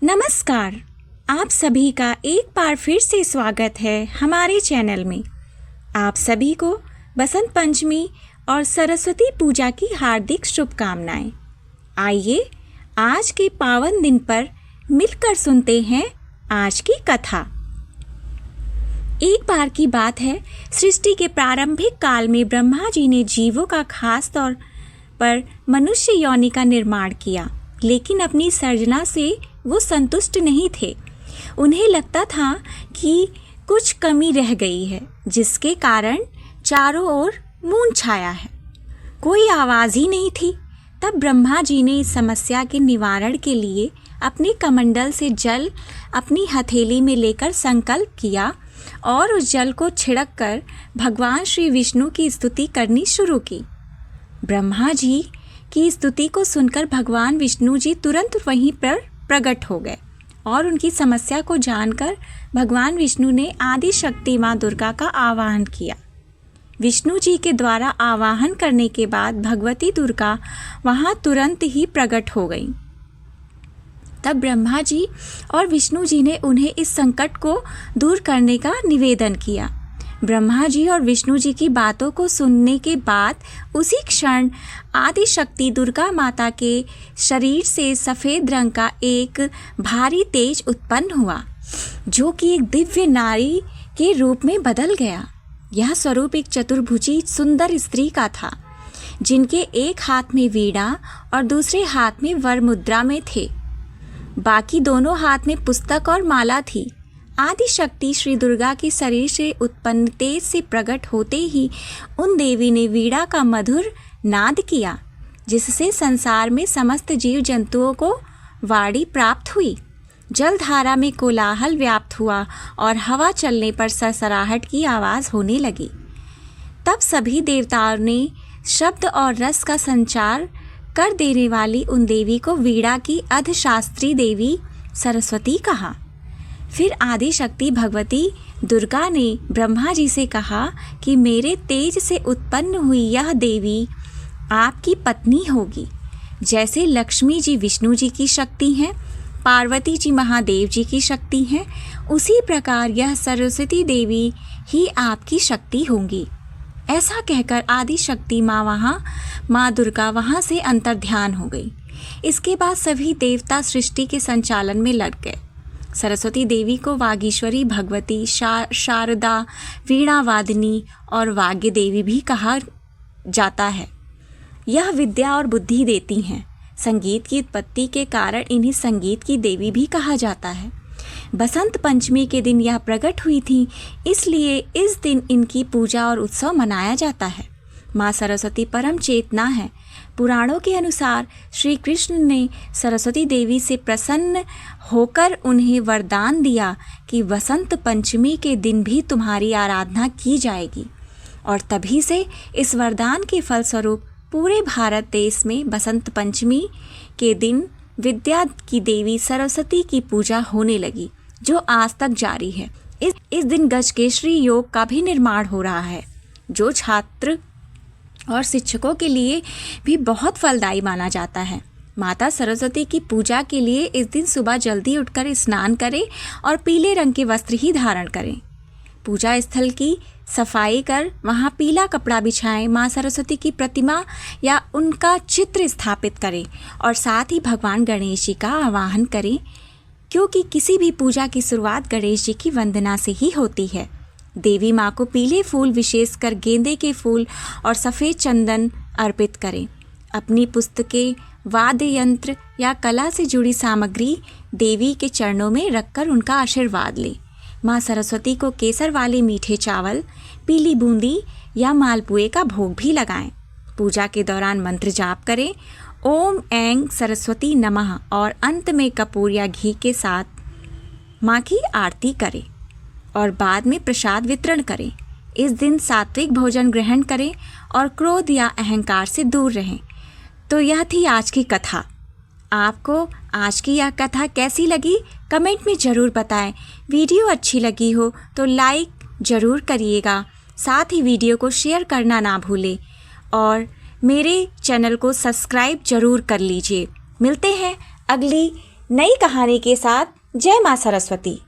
नमस्कार। आप सभी का एक बार फिर से स्वागत है हमारे चैनल में। आप सभी को बसंत पंचमी और सरस्वती पूजा की हार्दिक शुभकामनाएं। आइए आज के पावन दिन पर मिलकर सुनते हैं आज की कथा। एक बार की बात है, सृष्टि के प्रारंभिक काल में ब्रह्मा जी ने जीवों का खास तौर पर मनुष्य योनि का निर्माण किया, लेकिन अपनी सर्जना से वो संतुष्ट नहीं थे। उन्हें लगता था कि कुछ कमी रह गई है, जिसके कारण चारों ओर मौन छाया है। कोई आवाज़ ही नहीं थी। तब ब्रह्मा जी ने इस समस्या के निवारण के लिए अपने कमंडल से जल अपनी हथेली में लेकर संकल्प किया और उस जल को छिड़क कर भगवान श्री विष्णु की स्तुति करनी शुरू की। ब्रह्मा जी की स्तुति को सुनकर भगवान विष्णु जी तुरंत वहीं पर प्रकट हो गए और उनकी समस्या को जानकर भगवान विष्णु ने आदि शक्ति माँ दुर्गा का आवाहन किया। विष्णु जी के द्वारा आवाहन करने के बाद भगवती दुर्गा वहाँ तुरंत ही प्रकट हो गई। तब ब्रह्मा जी और विष्णु जी ने उन्हें इस संकट को दूर करने का निवेदन किया। ब्रह्मा जी और विष्णु जी की बातों को सुनने के बाद उसी क्षण आदि शक्ति दुर्गा माता के शरीर से सफ़ेद रंग का एक भारी तेज उत्पन्न हुआ, जो कि एक दिव्य नारी के रूप में बदल गया। यह स्वरूप एक चतुर्भुजी सुंदर स्त्री का था, जिनके एक हाथ में वीणा और दूसरे हाथ में वर मुद्रा में थे। बाकी दोनों हाथ में पुस्तक और माला थी। आदि शक्ति श्री दुर्गा के शरीर से उत्पन्न तेज से प्रकट होते ही उन देवी ने वीणा का मधुर नाद किया, जिससे संसार में समस्त जीव जंतुओं को वाणी प्राप्त हुई। जलधारा में कोलाहल व्याप्त हुआ और हवा चलने पर सरसराहट की आवाज़ होने लगी। तब सभी देवताओं ने शब्द और रस का संचार कर देने वाली उन देवी को वीणा की अधिशास्त्री देवी सरस्वती कहा। फिर आदि शक्ति भगवती दुर्गा ने ब्रह्मा जी से कहा कि मेरे तेज से उत्पन्न हुई यह देवी आपकी पत्नी होगी। जैसे लक्ष्मी जी विष्णु जी की शक्ति हैं, पार्वती जी महादेव जी की शक्ति हैं, उसी प्रकार यह सरस्वती देवी ही आपकी शक्ति होंगी। ऐसा कहकर आदि शक्ति माँ दुर्गा वहाँ से अंतर्ध्यान हो गई। इसके बाद सभी देवता सृष्टि के संचालन में लग गए। सरस्वती देवी को वागीश्वरी भगवती, शारदा, वीणा वादिनी और वाग्य देवी भी कहा जाता है। यह विद्या और बुद्धि देती हैं। संगीत की उत्पत्ति के कारण इन्हें संगीत की देवी भी कहा जाता है। बसंत पंचमी के दिन यह प्रकट हुई थी, इसलिए इस दिन इनकी पूजा और उत्सव मनाया जाता है। माँ सरस्वती परम चेतना है। पुराणों के अनुसार श्री कृष्ण ने सरस्वती देवी से प्रसन्न होकर उन्हें वरदान दिया कि बसंत पंचमी के दिन भी तुम्हारी आराधना की जाएगी, और तभी से इस वरदान के फलस्वरूप पूरे भारत देश में बसंत पंचमी के दिन विद्या की देवी सरस्वती की पूजा होने लगी, जो आज तक जारी है। इस दिन गजकेसरी योग का भी निर्माण हो रहा है, जो छात्र और शिक्षकों के लिए भी बहुत फलदायी माना जाता है। माता सरस्वती की पूजा के लिए इस दिन सुबह जल्दी उठकर स्नान करें और पीले रंग के वस्त्र ही धारण करें। पूजा स्थल की सफाई कर वहाँ पीला कपड़ा बिछाएं, माँ सरस्वती की प्रतिमा या उनका चित्र स्थापित करें और साथ ही भगवान गणेश जी का आवाहन करें, क्योंकि किसी भी पूजा की शुरुआत गणेश जी की वंदना से ही होती है। देवी माँ को पीले फूल, विशेषकर गेंदे के फूल और सफ़ेद चंदन अर्पित करें। अपनी पुस्तकें, वाद्य यंत्र या कला से जुड़ी सामग्री देवी के चरणों में रखकर उनका आशीर्वाद लें। माँ सरस्वती को केसर वाले मीठे चावल, पीली बूंदी या मालपुए का भोग भी लगाएं। पूजा के दौरान मंत्र जाप करें, ओम ऐं सरस्वती नमः, और अंत में कपूर या घी के साथ माँ की आरती करें और बाद में प्रसाद वितरण करें। इस दिन सात्विक भोजन ग्रहण करें और क्रोध या अहंकार से दूर रहें। तो यह थी आज की कथा। आपको आज की यह कथा कैसी लगी कमेंट में ज़रूर बताएं। वीडियो अच्छी लगी हो तो लाइक ज़रूर करिएगा, साथ ही वीडियो को शेयर करना ना भूलें और मेरे चैनल को सब्सक्राइब ज़रूर कर लीजिए। मिलते हैं अगली नई कहानी के साथ। जय माँ सरस्वती।